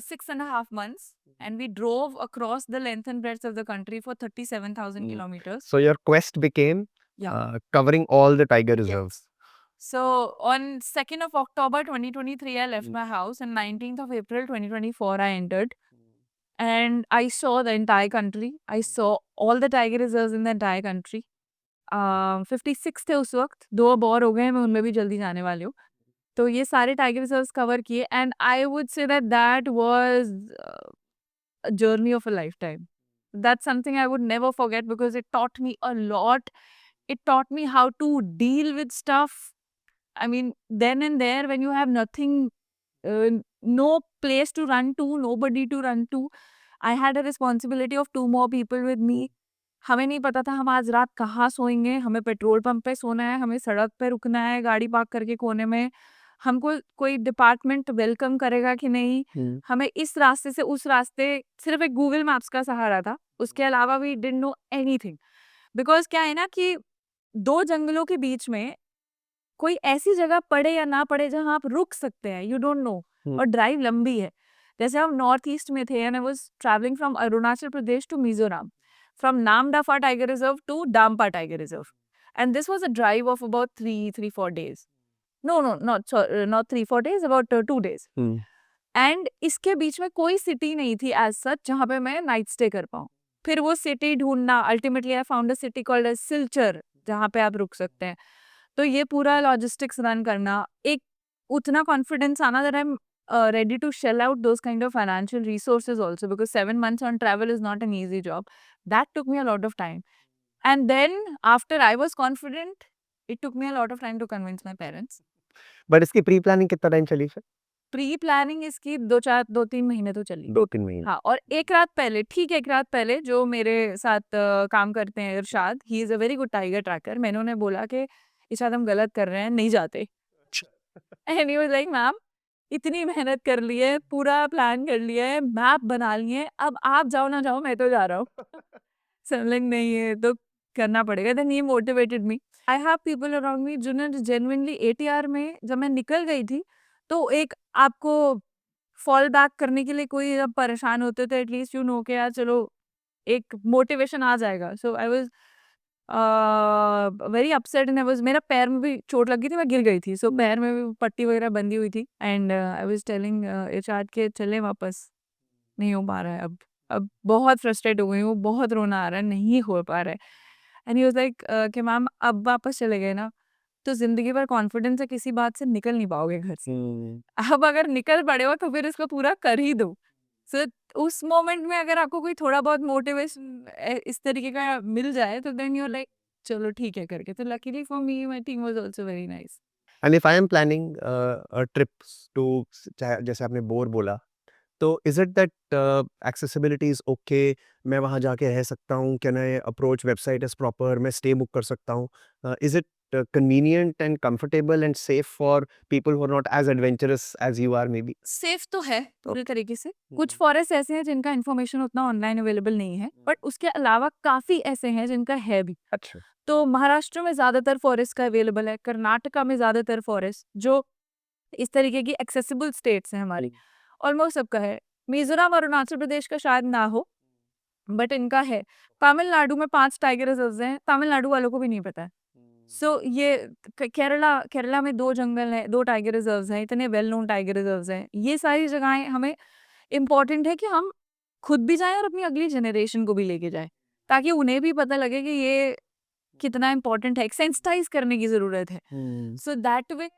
A: 6.5 months, and we drove across the length and breadth of the country for 37,000 kilometers.
B: So your quest became
A: Yeah.
B: covering all the tiger
A: Yes.
B: reserves.
A: So on 2nd of October 2023, I left my house, and 19th of April 2024, I entered. And I saw the entire country. I saw all the tiger reserves in the entire country. 56 थे उस वक्त, 2 अब और हो गए हैं, मैं उनमें भी जल्दी जाने वाली हूँ। तो ये सारे टाइगर रिजर्व्स कवर किए, and I would say that that was a journey of a lifetime. That's something I would never forget because it taught me a lot. It taught me how to deal with stuff. I mean, then and there, when you have nothing, no place to run to, nobody to run to, I had a responsibility of 2 more people with me. हमें नहीं पता था हम आज रात कहाँ सोएंगे, हमें पेट्रोल पंप पे सोना है, हमें सड़क पे रुकना है, गाड़ी पार्क करके कोने में, हमको कोई डिपार्टमेंट वेलकम करेगा कि नहीं, हमें इस रास्ते से उस रास्ते, सिर्फ एक गूगल मैप्स का सहारा था, उसके अलावा we didn't know anything. Because क्या है ना कि 2 जंगलों के बीच में कोई ऐसी जगह पड़े या ना पड़े जहाँ आप रुक सकते हैं, यू डोंट नो, और ड्राइव लंबी है। जैसे हम नॉर्थ ईस्ट में थे, and I was travelling from Arunachal Pradesh to Mizoram, from Namdapha tiger reserve to Dampa tiger reserve, and this was a drive of about 3-4 days. No, no, not 3-4 days, about 2 days. And इसके बीच में कोई सिटी नहीं थी एज सच जहाँ पे मैं नाइट स्टे कर पाऊँ। फिर वो सिटी ढूंढना, ultimately I found a city called Silchar, जहाँ पे आप रुक सकते हैं। तो ये पूरा लॉजिस्टिक्स रन करना, एक उतना कॉन्फिडेंस आना that I M ready to shell out those kind of financial resources also, because 7 months on travel is not an easy job. That took me a lot of time. And then after I was confident, it took me a lot of time to convince my parents.
B: But इसकी pre planning कितना time चली फिर?
A: Pre planning इसकी 2-3 महीने तो चली।
B: 2-3 महीने।
A: हाँ, और एक रात पहले, ठीक एक रात पहले, जो मेरे साथ काम करते हैं Irshad, he is a very good tiger tracker, मैंने उन्हें बोला कि इरशाद हम गलत कर रहे हैं, नहीं जाते। And he was like ma'am, इतनी मेहनत कर ली है, पूरा प्लान कर लिया है, मैप बना लिए हैं, अब आप जाओ ना जाओ, मैं तो जा रहा हूँ। सो लाइक नहीं, ये तो करना पड़ेगा। Then he motivated me. I have people around me जिन्होंने जेन्युइनली एटीआर में जब मैं निकल गई थी, तो एक आपको फॉल बैक करने के लिए कोई जब परेशान होते हो तो एटलीस्ट यू नो के यार चलो एक मोटिवेशन आ जाएगा। So I was very upset, and I was, मेरा पैर में भी चोट लगी थी, मैं गिर गई थी, सो पैर में भी पट्टी वगैरह बंधी हुई थी, एंड आई वाज टेलिंग इरशाद के चले वापस, नहीं हो पा रहा है अब बहुत फ्रस्ट्रेट हो गई हूँ, बहुत रोना आ रहा है, नहीं हो पा रहा है। एंड ही वाज लाइक कि मैम अब वापस चले गए ना तो जिंदगी भर कॉन्फिडेंस से किसी बात से निकल नहीं पाओगे घर से। अब अगर निकल पड़े हो तो फिर इसको पूरा कर ही दो। सो उस मोमेंट में अगर आपको कोई थोड़ा बहुत मोटिवेशन इस तरीके का मिल जाए तो देन यू लाइक चलो ठीक है करके। तो luckily for me my team was also very nice.
B: And if I am planning a trip to, जैसे आपने बोर बोला, तो is it that accessibility is okay, मैं वहाँ जाके रह सकता हूँ, can I approach website is proper, मैं स्टे बुक कर सकता हूँ, is it convenient and comfortable and safe for people who are not as adventurous as you are maybe?
A: Safe तो है पूरे तरीके से। कुछ फॉरेस्ट ऐसे हैं जिनका इन्फॉर्मेशन उतना ऑनलाइन अवेलेबल नहीं है, बट उसके अलावा काफी ऐसे हैं जिनका है भी।
B: अच्छा।
A: तो महाराष्ट्र में ज्यादातर फॉरेस्ट का अवेलेबल है, कर्नाटका में ज्यादातर फॉरेस्ट, जो इस तरीके की एक्सेसिबल स्टेट्स हैं हमारी, ऑलमोस्ट सबका है। मिजोरम और अरुणाचल प्रदेश का शायद ना हो, बट इनका है। तमिलनाडु में 5 टाइगर रिजर्व्स हैं, तमिलनाडु वालों को भी नहीं पता है। सो ये केरला केरला में 2 जंगल हैं, 2 टाइगर रिजर्व्स हैं, इतने वेल नोन टाइगर रिजर्व्स हैं। ये सारी जगहें हमें इम्पोर्टेंट है कि हम खुद भी जाएं और अपनी अगली जनरेशन को भी लेके जाएं, ताकि उन्हें भी पता लगे कि ये कितना इम्पोर्टेंट है। सेंसिटाइज करने की जरूरत है। सो दैट वे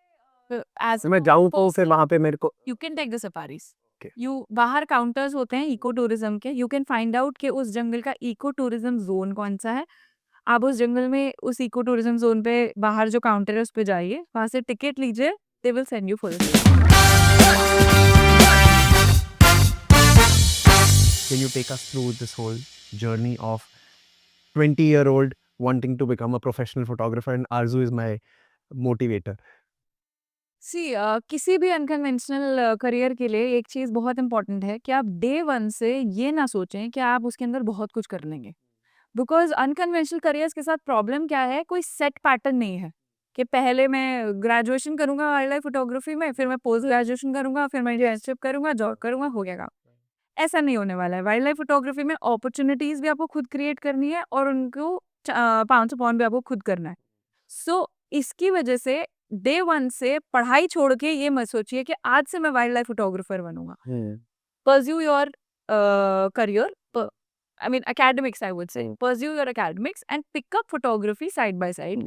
A: एज
B: मैं जाऊँ तो फिर वहाँ पे मेरे को
A: you can take the safaris.
B: Okay.
A: You बाहर काउंटर्स होते हैं इको टूरिज्म के, यू कैन फाइंड आउट कि उस जंगल का इको टूरिज्म जोन कौन सा है। आप उस जंगल में उस इको टूरिज्म जोन पे बाहर जो काउंटर है उस पे जाइए, वहां से टिकट लीजिए, they will send you full.
B: can you take us through this whole journey of 20-year-old wanting to become a professional photographer, and Arzu is my motivator?
A: सी किसी भी अनकन्वेंशनल करियर के लिए एक चीज बहुत इंपॉर्टेंट है कि आप डे वन से ये ना सोचें कि आप उसके अंदर बहुत कुछ कर लेंगे। बिकॉज अनकन्वेंशनल करियर्स के साथ प्रॉब्लम क्या है, कोई सेट पैटर्न नहीं है कि पहले मैं ग्रेजुएशन करूँगा वाइल्ड लाइफ फोटोग्राफी में, फिर मैं पोस्ट ग्रेजुएशन करूँगा, फिर मैं इंटर्नशिप करूँगा, जॉब करूँगा, हो गया काम। ऐसा नहीं होने वाला है। वाइल्ड लाइफ फोटोग्राफी में अपॉर्च्युनिटीज़ भी आपको खुद क्रिएट करनी है और उनको पाउंड टू पाउंड भी आपको खुद करना है। सो इसकी वजह से डे 1 से पढ़ाई छोड़ के ये मत सोचिए कि आज से मैं वाइल्ड लाइफ फोटोग्राफर बनूँगा। Pursue your career, I mean academics I would say. Pursue your academics and pick up photography side by side.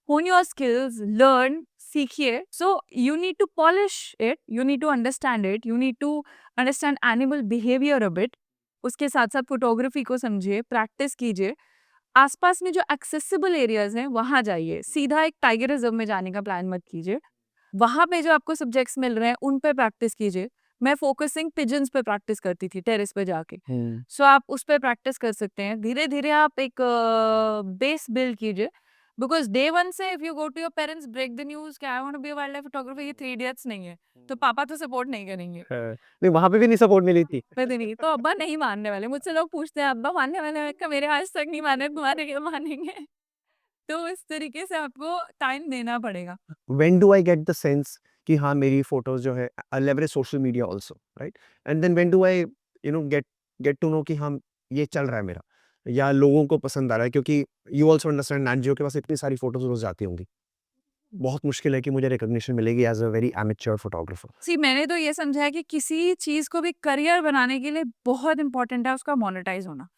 A: Hone your skills, learn, सीखिए. So you need to polish it, you need to understand it, you need to understand animal behavior a bit. उसके साथ साथ photography को समझिए, practice कीजिए. आसपास में जो एक्सेसिबल एरियाज हैं वहाँ जाइए. सीधा एक टाइगर रिजर्व में जाने का प्लान मत कीजिए. वहाँ पे जो आपको सब्जेक्ट्स मिल रहे हैं उन पे प्रैक्टिस कीजिए. मैं फोकसिंग पिजन्स पे प्रैक्टिस करती थी टेरेस पे जाके. सो आप उस पे प्रैक्टिस कर सकते हैं. धीरे धीरे आप एक बेस बिल्ड कीजिए. बिकॉज डे 1 से if you go to your parents break the news कि I want to be a wildlife photographer, ये 3 इडियट्स नहीं है, तो पापा तो सपोर्ट नहीं करेंगे.
B: नहीं, वहां पे भी नहीं सपोर्ट मिली थी.
A: पता नहीं, तो अब्बा नहीं मानने वाले. मुझसे लोग पूछते हैं अब्बा मानने वाले हैं? का मेरे आज तक नहीं माने, तुम्हारे क्या मानेंगे? तो इस तरीके से आपको टाइम देना पड़ेगा.
B: When do I get the sense कि हाँ मेरी फोटोज जो है I leverage social media also, right? And then when do I get to know कि हाँ ये चल रहा है मेरा या लोगों को पसंद आ रहा है, क्योंकि you also understand Nat Geo के पास इतनी सारी फोटोज रोज जाती होंगी. बहुत मुश्किल है कि मुझे रिकॉग्निशन मिलेगी as a very amateur photographer.
A: See मैंने तो ये समझा है कि किसी चीज को भी करियर बनाने के लिए बहुत इंपॉर्टेंट है उसका मोनेटाइज होना.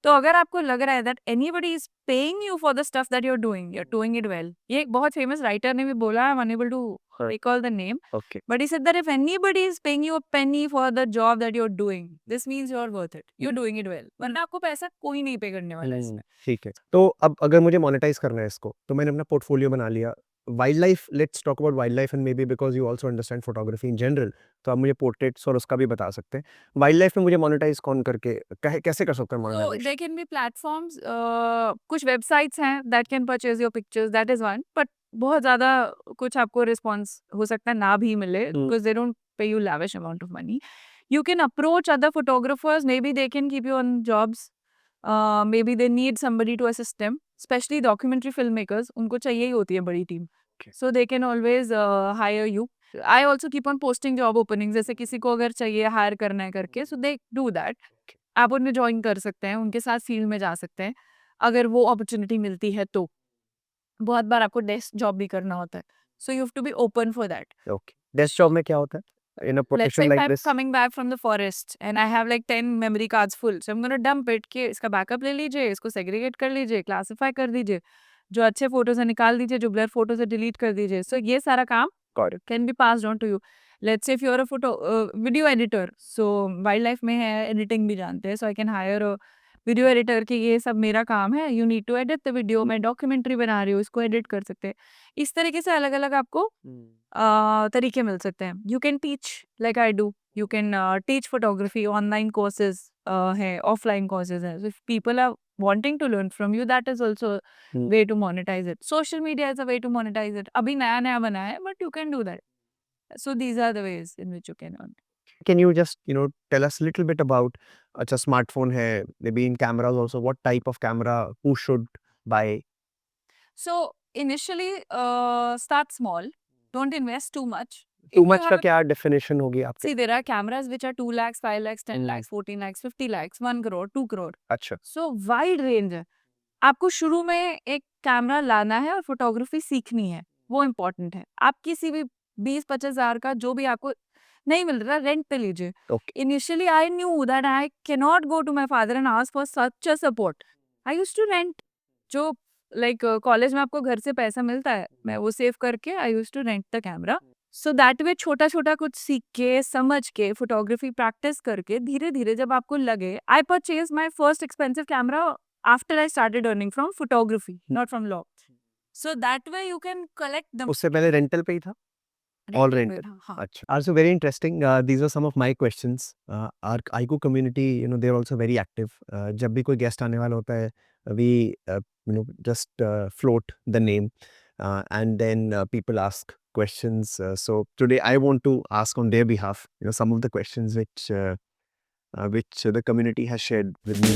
A: तो अगर आपको लग रहा है that anybody is paying you for the stuff that you are doing it well. ये एक बहुत फेमस राइटर ने भी बोला, I am unable to recall the name,
B: Okay.
A: But he said that if anybody is paying you a penny for the job that you are doing, this means you are worth it, you are doing it well. वरना आपको पैसा कोई नहीं पे करने वाला है इसमें.
B: ठीक है. तो अब अगर मुझे मोनेटाइज करना है इसको, तो मैंने अपना पोर्टफोलियो बना लिया. Wild life, let's talk about wild life and may be because you also understand photography in general, तो आप मुझे पोर्ट्रेट्स और उसका भी बता सकते हैं. वाइल्ड लाइफ में मुझे मोनेटाइज कौन करके कैसे कर सकते हैं
A: So
B: monetise?
A: there can be platforms, कुछ वेबसाइट्स हैं that can purchase your pictures, that is one. But बहुत ज़्यादा कुछ आपको रिस्पॉन्स हो सकता है ना भी मिले because they don't pay you lavish amount of money. You can approach other photographers, maybe they can keep you on jobs. Maybe they need somebody to assist them, especially documentary filmmakers. उनको चाहिए ही होती है बड़ी team.
B: Okay.
A: So they can always hire you. I also keep on posting job openings. जैसे किसी को अगर चाहिए हायर करना है करके, so they do that. आप उनमें ज्वाइन कर सकते हैं, उनके साथ फील्ड में जा सकते हैं अगर वो अपॉर्चुनिटी मिलती है तो. बहुत बार आपको डेस्क जॉब भी करना होता है, so you have to be open for that.
B: Okay. Desk job में क्या होता है in a
A: Let's say
B: profession
A: if
B: like
A: I'm
B: this?
A: coming back from the forest and I have like 10 memory cards full, so I'm gonna dump it कि इसका backup ले लीजिए, इसको segregate कर लीजिए, क्लासीफाई कर दीजिए, जो अच्छे फोटोज है निकाल दीजिए, जो ब्लर फोटोज है डिलीट कर दीजिए. सो ये सारा काम can be passed on to you. Let's say if you are a photo video editor, so wildlife में है, एडिटिंग भी जानते हैं, so I can hire a video editor कि ये सब मेरा काम है, you need to edit the video, मैं डॉक्यूमेंट्री बना रही हूँ, इसको एडिट कर सकते हैं. इस तरीके से अलग अलग आपको तरीके मिल सकते हैं. You can teach like I do, you can teach photography. Online courses है, ऑफलाइन कोर्सेज है. If people are wanting to learn from you, that is also a way to monetize it. Social media is a way to monetize it. अभी नया नया बना है, but you can do that. So these are the ways in which you can earn.
B: Can you just tell us a little bit about अच्छा smartphone है, maybe in cameras also, what type of camera who should buy?
A: So initially, start small. Don't invest too much.
B: Too
A: If you
B: much का
A: have
B: क्या definition होगी आपके?
A: see, there are cameras which are 2 lakhs, 5 lakhs, 10 lakhs, 14 lakhs, 50 lakhs, 1 crore, 2 crore.
B: अच्छा.
A: So wide range है. आपको शुरू में एक कैमरा लाना है और फोटोग्राफी सीखनी है, वो इम्पोर्टेंट है. आप किसी भी 20-25 हजार का जो भी आपको नहीं मिल रहा, रेंट पे लीजिए.
B: Okay.
A: Initially I knew that I can not go to my father and ask for such a support. I used to rent. जो लाइक कॉलेज में आपको घर से पैसा मिलता है, मैं वो सेव करके I used to rent the camera. So that way छोटा छोटा कुछ सीख के, समझ के, फोटोग्राफी प्रैक्टिस करके धीरे धीरे जब आपको लगे. I purchase my first expensive camera after I started earning from photography, not from law. So that way you can collect the
B: उससे पहले रेंटल पे ही था? All rental.
A: हाँ.
B: अच्छा. Also very interesting. These are some of my questions. Our ICO community, they are also very active. जब भी कोई guest आने वाला होता है, we just float the name, and then people ask questions. So today I want to ask on their behalf, some of the questions which the community has shared with me.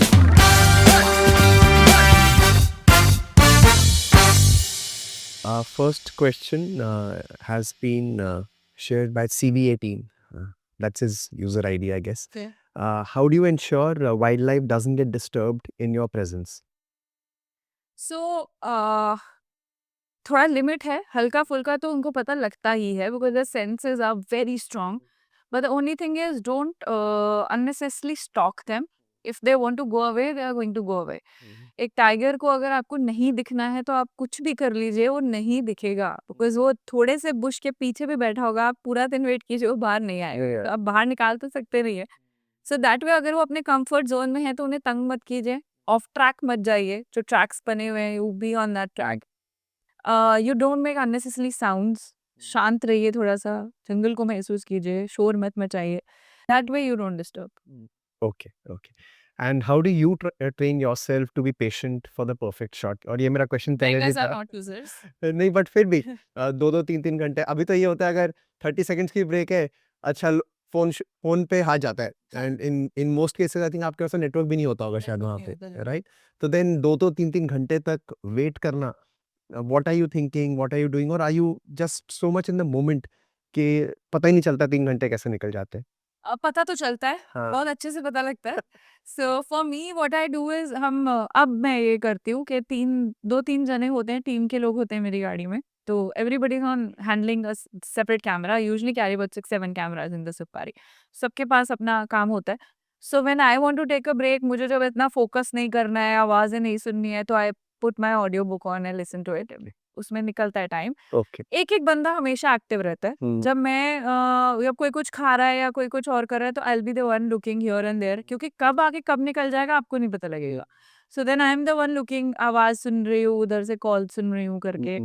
B: Our first question has been shared by CV18. That's his user ID, I guess.
A: Fair.
B: How do you ensure wildlife doesn't get disturbed in your presence?
A: सो थोड़ा limit है, हल्का-फुल्का तो उनको पता लगता ही है because their senses are very strong. But the only thing is don't unnecessarily stalk them. If they want to go away, they are going to go away. एक टाइगर को अगर आपको नहीं दिखना है तो आप कुछ भी कर लीजिए, वो नहीं दिखेगा बिकॉज़ वो थोड़े से बुश के पीछे भी बैठा होगा, आप पूरा दिन वेट कीजिए, वो बाहर नहीं आएगा। तो आप बाहर निकाल तो सकते नहीं है। सो दैट वे अगर वो अपने कंफर्ट ज़ोन में है तो उन्हें तंग मत कीजिए, ऑफ ट्रैक मत जाइए, जो ट्रैक्स बने हुए हैं, you be on that track. You don't make unnecessary sounds, शांत रहिए थोड़ा-सा, जंगल को महसूस कीजिए, शोर मत मचाइए। That way you don't disturb.
B: Okay, okay. And how do you train yourself to be patient for the perfect shot? और ये मेरा क्वेश्चन पहले भी
A: Beggars are
B: था।
A: not choosers.
B: नहीं, बट फिर भी 2-2 3-3 घंटे अभी तो ये होता है, अगर 30 सेकंड्स की ब्रेक है, अच्छा फ़ोन पे हाथ जाता है, and in most cases I think आपके पास नेटवर्क भी नहीं होता होगा शायद वहाँ पे, राइट? तो देन 2-2 3-3 घंटे तक वेट करना, what are you thinking, what are you doing, और are you just so much in the moment कि पता ही नहीं चलता 3 घंटे कैसे निकल जाते हैं?
A: पता तो चलता है,
B: हाँ।
A: बहुत अच्छे से पता लगता है। So for me what I do is अब मैं ये करती हूँ कि 2-3 जने होते हैं, टीम के लोग होते हैं मेरी गाड़ी में। तो everybody is on handling a separate camera. I usually carry about 6-7 cameras in the safari. सबके पास अपना काम होता है। So when I want to take a break, मुझे जब इतना फोकस नहीं करना है, आवाज़ें नहीं सुननी है, तो I put my audio book on and listen to it. उसमें निकलता है टाइम।
B: ओके।
A: एक-एक बंदा हमेशा एक्टिव रहता है। जब मैं जब कोई कुछ खा रहा है या कोई कुछ और कर रहा है, तो I will be the one looking here and there, क्योंकि कब आके कब निकल जाएगा आपको नहीं पता लगेगा। So then I am the one looking, आवाज़ सुन रही हूँ, उधर से कॉल सुन रही हूँ करके।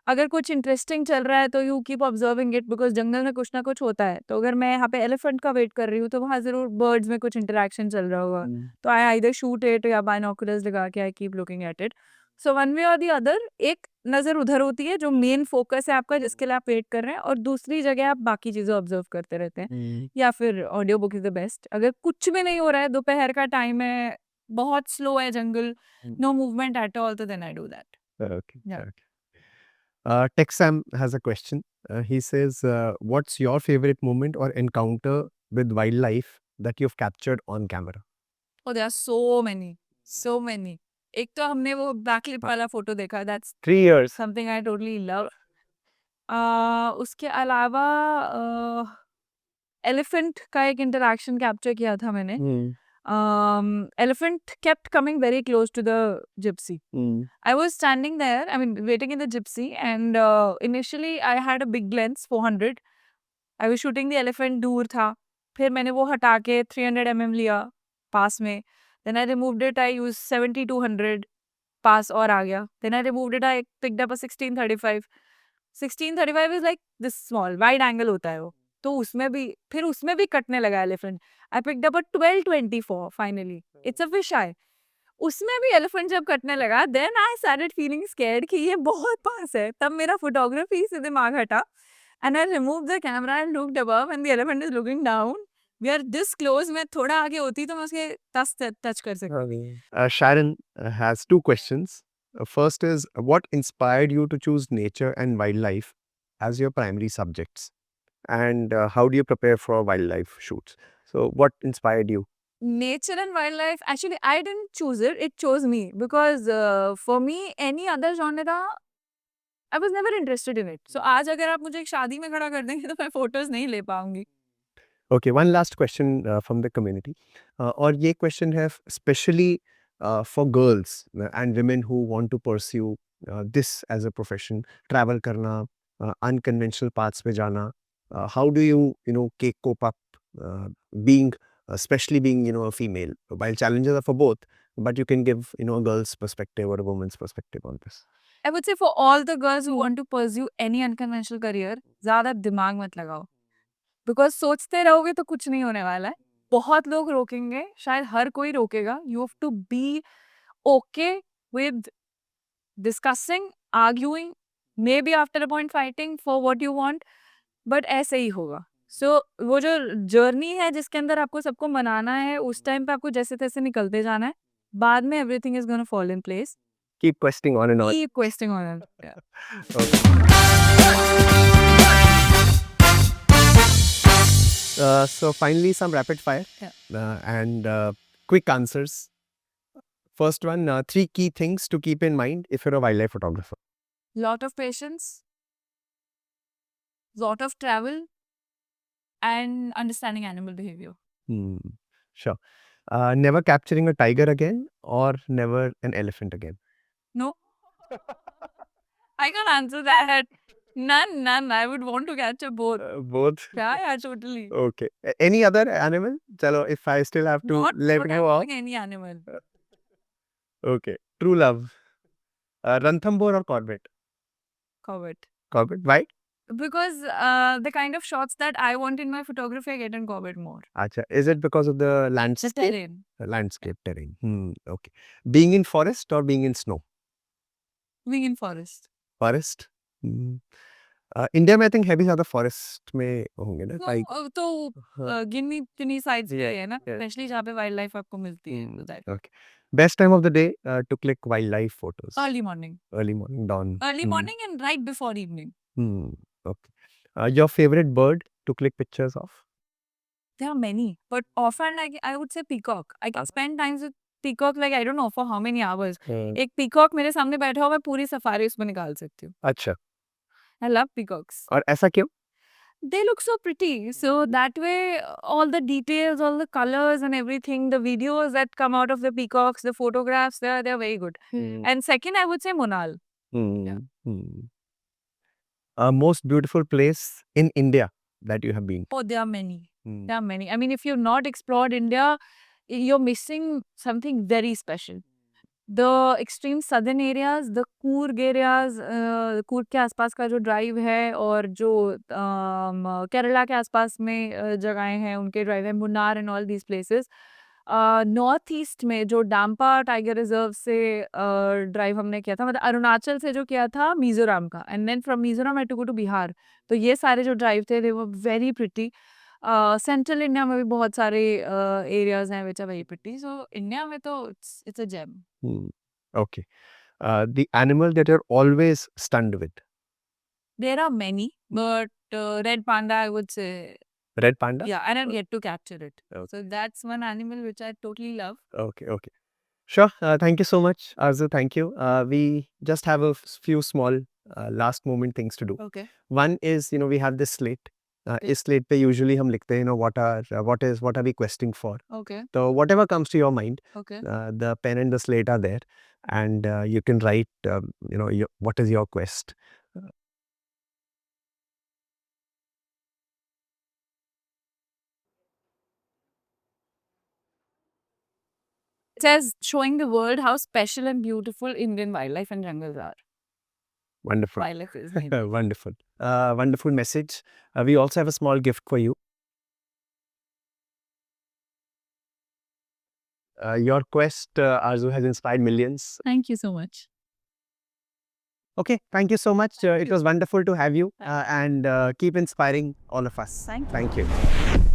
A: अगर कुछ इंटरेस्टिंग चल रहा है तो you keep observing it because जंगल में कुछ ना कुछ होता है। तो अगर मैं यहाँ पे एलिफेंट का वेट कर रही हूँ, तो वहाँ ज़रूर बर्ड्स में कुछ इंटरैक्शन चल रहा होगा। तो आई आइदर शूट इट या बायनॉकुलर्स लगा के I keep looking at it. So one way और द अदर, एक नज़र उधर होती है जो मेन फ़ोकस है आपका, जिसके लिए आप वेट कर रहे हैं, और दूसरी जगह आप बाकी चीज़ें ऑब्ज़र्व करते रहते हैं, या फिर audio book is the best. अगर कुछ भी नहीं हो रहा है, दोपहर का टाइम है, बहुत स्लो है जंगल, नो मूवमेंट एट ऑल, तो then I do that.
B: Okay,
A: या
B: okay. Texam has a question. He says, "What's your favorite moment or encounter with wildlife that you've captured on camera?"
A: Oh there are so many, so many. एक तो हमने वो backflip वाला photo देखा, that's
B: 3 years.
A: Something I totally love. उसके अलावा elephant का एक इंटरैक्शन कैप्चर किया था मैंने। Elephant kept coming very close to the gypsy. I was standing there, I mean, waiting in the gypsy, and initially I had a big lens, 400. I was shooting the elephant, दूर था। फिर मैंने वो हटा के 300 mm लिया पास में। Then I removed it, I used 70-200, पास और आ गया। Then I removed it, I picked up a 16-35. 16-35 is like this small, wide angle होता है वो। तो उसमें भी, फिर उसमें भी कटने लगा elephant. I picked up a 12-24 finally. It's a fish eye. उसमें भी एलिफेंट जब कटने लगा, then I started feeling scared कि ये बहुत पास है। तब मेरा फोटोग्राफी से दिमाग हटा, and I removed the camera and looked above, and the elephant is looking down. We are this close. मैं थोड़ा आगे होती तो मैं उसके टच कर सकती।
B: Sharon has 2 questions. First is, what inspired you to choose nature and wildlife as your primary subjects? And how do you prepare for wildlife shoots? So, what inspired you?
A: Nature and wildlife, actually I didn't choose it, it chose me, because for me any other genre I was never interested in it. So आज अगर आप मुझे एक शादी में खड़ा कर देंगे तो मैं फोटोज नहीं ले पाऊंगी।
B: Okay, one last question from the community. और ये question है especially for girls and women who want to pursue this as a profession, travel करना, unconventional paths पे जाना. How do you, cope up being, especially being, a female? While challenges are for both, but you can give, a girl's perspective or a woman's perspective on this.
A: I would say for all the girls who want to pursue any unconventional career, ज़्यादा दिमाग मत लगाओ, because सोचते रहोगे तो कुछ नहीं होने वाला है। बहुत लोग रोकेंगे, शायद हर कोई रोकेगा। You have to be okay with discussing, arguing, maybe after a point fighting for what you want, but ऐसे ही होगा। सो वो जो जर्नी है जिसके अंदर आपको सबको मनाना है, उस टाइम पे आपको जैसे तैसे निकलते जाना है। बाद में everything is gonna fall in place.
B: Keep questing on and on.
A: Keep questing on it. Yeah.
B: So finally, some rapid fire and quick answers. First one, 3 key things to keep in mind if you're a wildlife photographer.
A: Lot of patience, lot of travel, and understanding animal behavior.
B: Sure. Never capturing a tiger again or never an elephant again?
A: No, I can't answer that. None. I would want to catch a both.
B: Both.
A: Yeah, totally.
B: Okay. Any other animal? Chalo, if I still have to
A: Not
B: let go of.
A: capturing any animal.
B: Okay. True love. Ranthambore or Corbett?
A: Corbett.
B: Corbett. Why?
A: Because the kind of shots that I want in my photography, I get in Corbett more.
B: Acha. Is it because of the
A: The
B: landscape?
A: terrain.
B: Landscape terrain. Okay. Being in forest or being in snow?
A: Being in forest.
B: Forest. India में I think है भी ज्यादा forest में होंगे ना like
A: तो गिनी तिनी sides पे है ना, स्पेशली जहाँ पे वाइल्ड लाइफ आपको मिलती है. That
B: okay best time of the day to click wildlife photos
A: early morning.
B: Early morning dawn
A: Early morning and right before evening.
B: Okay your favourite bird to click pictures of
A: There are many, but often I would say peacock. I can spend times with peacock like I don't know for how many hours. एक peacock मेरे सामने बैठा हो, मैं पूरी safari उसमें निकाल सकती हूँ.
B: अच्छा
A: I love peacocks.
B: और ऐसा क्यों
A: They look so pretty. So that way, all the details, all the colors and everything, the videos that come out of the peacocks, the photographs, they're very good. And second, I would say Monal.
B: most beautiful place in India that you have been
A: Oh, there are many. There are many. I mean, if you've not explored India, you're missing something very special. The extreme southern areas, the Coorg areas, Coorg के आसपास का जो drive है और जो केरला के आसपास में जगहें हैं उनके ड्राइव है Munnar and all these places. North east में जो डाम्पा टाइगर रिजर्व से ड्राइव हमने किया था, मतलब अरुणाचल से जो किया था मिजोरम का, and then from Mizoram I to go to Bihar. तो ये सारे जो ड्राइव थे they were very pretty. Central India में भी बहुत सारे एरियाज हैं which are very pretty. So India में तो it's a gem.
B: okay the animal that you're always stunned with
A: There are many, but red panda, I would say.
B: red panda
A: Yeah, and I get to capture it.
B: Okay.
A: So that's one animal which I totally love.
B: okay sure thank you so much Arzu thank you we just have a few small last moment things to do
A: Okay.
B: one is we have this slate इस slate पे usually हम लिखते हैं what are we questing for
A: Okay.
B: so whatever comes to your mind
A: Okay.
B: the pen and the slate are there and you can write what is your quest
A: It says showing the world how special and beautiful Indian wildlife and jungles are.
B: wonderful
A: Wildlife is amazing.
B: wonderful wonderful message we also have a small gift for you your quest Arzu has inspired millions
A: Thank you so much.
B: okay thank you so much
A: Thank
B: it
A: you.
B: was wonderful to have you and keep inspiring all of us
A: Thank you.
B: thank you